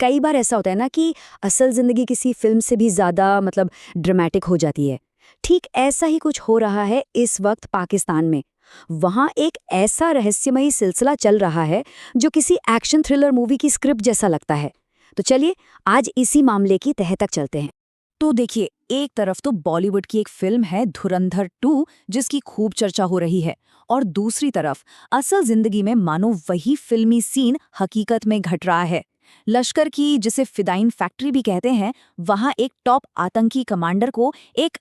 कई बार ऐसा होता है ना कि असल ज़िंदगी किसी फ़िल्म से भी ज़्यादा ड्रामेटिक हो जाती है। ठीक ऐसा ही कुछ हो रहा है इस वक्त पाकिस्तान में। वहाँ एक ऐसा रहस्यमयी सिलसिला चल रहा है जो किसी एक्शन थ्रिलर मूवी की स्क्रिप्ट जैसा लगता है। तो चलिए आज इसी मामले की तह तक चलते हैं। तो देखिए, एक तरफ तो बॉलीवुड की एक फिल्म है धुरंधर 2 जिसकी खूब चर्चा हो रही है, और दूसरी तरफ असल जिंदगी में मानो वही फिल्मी सीन हकीकत में घट रहा है। लश्कर की, जिसे फिदाइन फैक्ट्री भी कहते हैं, वहां एक टॉप आतंकी कमांडर को एक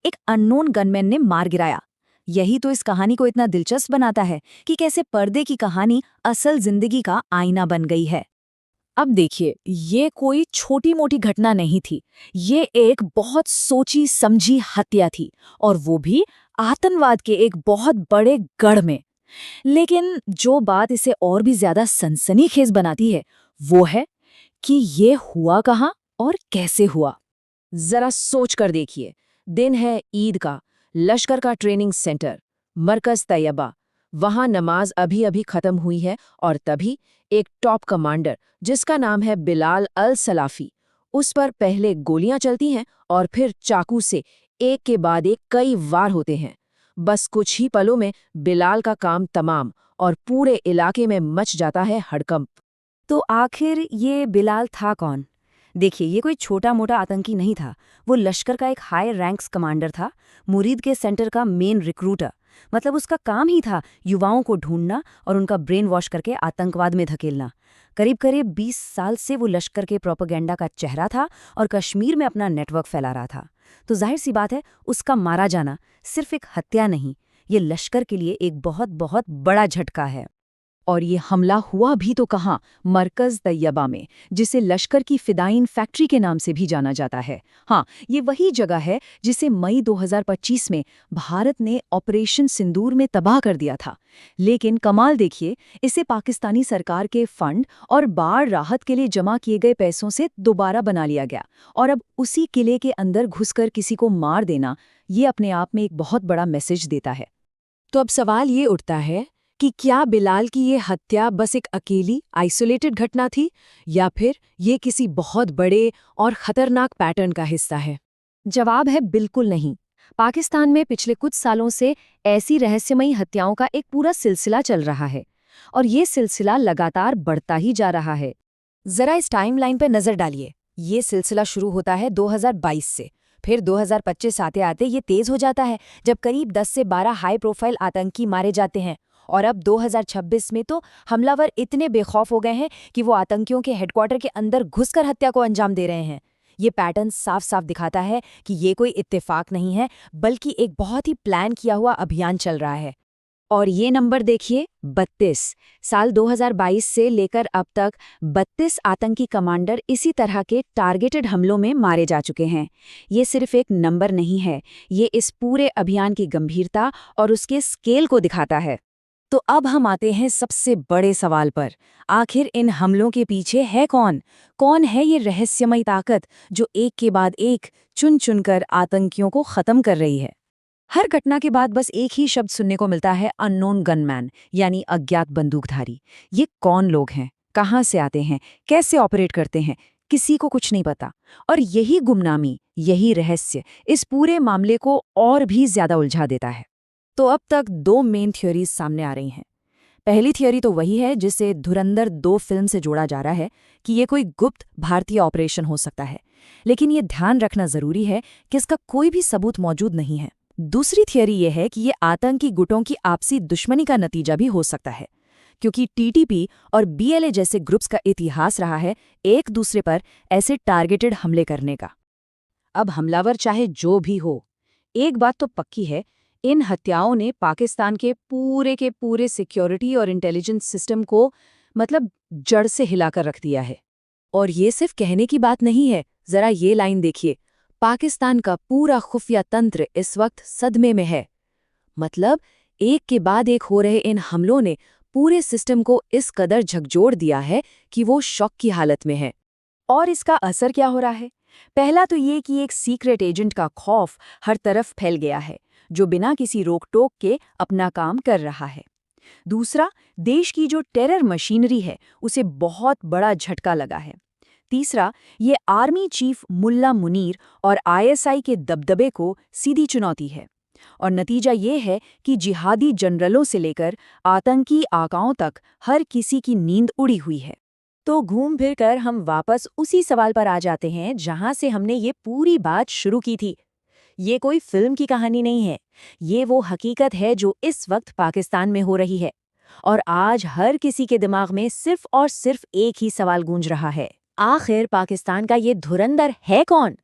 एक अननोन गनमैन ने मार गिराया। यही तो इस कहानी को इतना दिलचस्प बनाता है कि कैसे पर्दे की कहानी असल जिंदगी का आईना बन गई है। अब देखिए, ये कोई छोटी मोटी घटना नहीं थी। ये एक बहुत सोची समझी हत्या थी, और वो भी आतंकवाद के एक बहुत बड़े गढ़ में। लेकिन जो बात इसे और भी ज्यादा सनसनीखेज बनाती है वो है कि ये हुआ कहाँ और कैसे हुआ। जरा सोच कर देखिए। दिन है ईद का, लश्कर का ट्रेनिंग सेंटर, मरकज तैयबा। वहां नमाज अभी अभी खत्म हुई है और तभी एक टॉप कमांडर जिसका नाम है बिलाल अल सलाफी, उस पर पहले गोलियां चलती हैं और फिर चाकू से एक के बाद एक कई वार होते हैं। बस कुछ ही पलों में बिलाल का काम तमाम और पूरे इलाके में मच जाता है हड़कंप। तो आखिर ये बिलाल था कौन? देखिए, ये कोई छोटा मोटा आतंकी नहीं था। वो लश्कर का एक हाई रैंक्स कमांडर था, मुरीद के सेंटर का मेन रिक्रूटर। उसका काम ही था युवाओं को ढूंढना और उनका ब्रेन वॉश करके आतंकवाद में धकेलना। करीब करीब 20 साल से वो लश्कर के प्रोपेगेंडा का चेहरा था और कश्मीर में अपना नेटवर्क फैला रहा था। तो जाहिर सी बात है, उसका मारा जाना सिर्फ एक हत्या नहीं, ये लश्कर के लिए एक बहुत बहुत बड़ा झटका है। और ये हमला हुआ भी तो कहाँ, मरकज तैयबा में, जिसे लश्कर की फिदाइन फैक्ट्री के नाम से भी जाना जाता है। हाँ, ये वही जगह है जिसे मई 2025 में भारत ने ऑपरेशन सिंदूर में तबाह कर दिया था। लेकिन कमाल देखिए, इसे पाकिस्तानी सरकार के फंड और बाढ़ राहत के लिए जमा किए गए पैसों से दोबारा बना लिया गया, और अब उसी किले के अंदर घुसकर किसी को मार देना, ये अपने आप में एक बहुत बड़ा मैसेज देता है। तो अब सवाल ये उठता है कि क्या बिलाल की ये हत्या बस एक अकेली आइसोलेटेड घटना थी, या फिर ये किसी बहुत बड़े और खतरनाक पैटर्न का हिस्सा है? जवाब है बिल्कुल नहीं। पाकिस्तान में पिछले कुछ सालों से ऐसी रहस्यमयी हत्याओं का एक पूरा सिलसिला चल रहा है, और ये सिलसिला लगातार बढ़ता ही जा रहा है। जरा इस टाइमलाइन पर नजर डालिए। ये सिलसिला शुरू होता है 2022 से, फिर 2025 आते आते ये तेज हो जाता है, जब करीब 10 से 12 हाई प्रोफाइल आतंकी मारे जाते हैं। और अब 2026 में तो हमलावर इतने बेखौफ हो गए हैं कि वो आतंकियों के हेडक्वार्टर के अंदर घुसकर हत्या को अंजाम दे रहे हैं। ये पैटर्न साफ साफ दिखाता है कि ये कोई इत्तेफाक नहीं है, बल्कि एक बहुत ही प्लान किया हुआ अभियान चल रहा है। और ये नंबर देखिए, 32। साल 2022 से लेकर अब तक 32 आतंकी कमांडर इसी तरह के टारगेटेड हमलों में मारे जा चुके हैं। ये सिर्फ एक नंबर नहीं है, ये इस पूरे अभियान की गंभीरता और उसके स्केल को दिखाता है। तो अब हम आते हैं सबसे बड़े सवाल पर। आखिर इन हमलों के पीछे है कौन? कौन है ये रहस्यमयी ताकत जो एक के बाद एक चुन चुनकर आतंकियों को खत्म कर रही है? हर घटना के बाद बस एक ही शब्द सुनने को मिलता है, अननोन गनमैन, यानी अज्ञात बंदूकधारी। ये कौन लोग हैं, कहाँ से आते हैं, कैसे ऑपरेट करते हैं, किसी को कुछ नहीं पता। और यही गुमनामी, यही रहस्य इस पूरे मामले को और भी ज्यादा उलझा देता है। तो अब तक दो मेन थ्योरीज सामने आ रही हैं। पहली थ्योरी तो वही है जिसे धुरंधर 2 फिल्म से जोड़ा जा रहा है, कि ये कोई गुप्त भारतीय ऑपरेशन हो सकता है। लेकिन ये ध्यान रखना जरूरी है कि इसका कोई भी सबूत मौजूद नहीं है। दूसरी थ्योरी ये है कि ये आतंकी गुटों की आपसी दुश्मनी का नतीजा भी हो सकता है, क्योंकि टीटीपी और बीएलए जैसे ग्रुप्स का इतिहास रहा है एक दूसरे पर ऐसे टारगेटेड हमले करने का। अब हमलावर चाहे जो भी हो, एक बात तो पक्की है, इन हत्याओं ने पाकिस्तान के पूरे सिक्योरिटी और इंटेलिजेंस सिस्टम को जड़ से हिलाकर रख दिया है। और ये सिर्फ कहने की बात नहीं है। जरा ये लाइन देखिए, पाकिस्तान का पूरा खुफिया तंत्र इस वक्त सदमे में है। एक के बाद एक हो रहे इन हमलों ने पूरे सिस्टम को इस कदर झकझोर दिया है कि वो शॉक की हालत में है। और इसका असर क्या हो रहा है? पहला तो ये कि एक सीक्रेट एजेंट का खौफ हर तरफ फैल गया है, जो बिना किसी रोक टोक के अपना काम कर रहा है। दूसरा, देश की जो टेरर मशीनरी है उसे बहुत बड़ा झटका लगा है। तीसरा, ये आर्मी चीफ मुल्ला मुनीर और आईएसआई के दबदबे को सीधी चुनौती है। और नतीजा ये है कि जिहादी जनरलों से लेकर आतंकी आकाओं तक हर किसी की नींद उड़ी हुई है। तो घूम फिर कर हम वापस उसी सवाल पर आ जाते हैं जहां से हमने ये पूरी बात शुरू की थी। ये कोई फिल्म की कहानी नहीं है, ये वो हकीकत है जो इस वक्त पाकिस्तान में हो रही है। और आज हर किसी के दिमाग में सिर्फ और सिर्फ एक ही सवाल गूंज रहा है, आखिर पाकिस्तान का ये धुरंधर है कौन?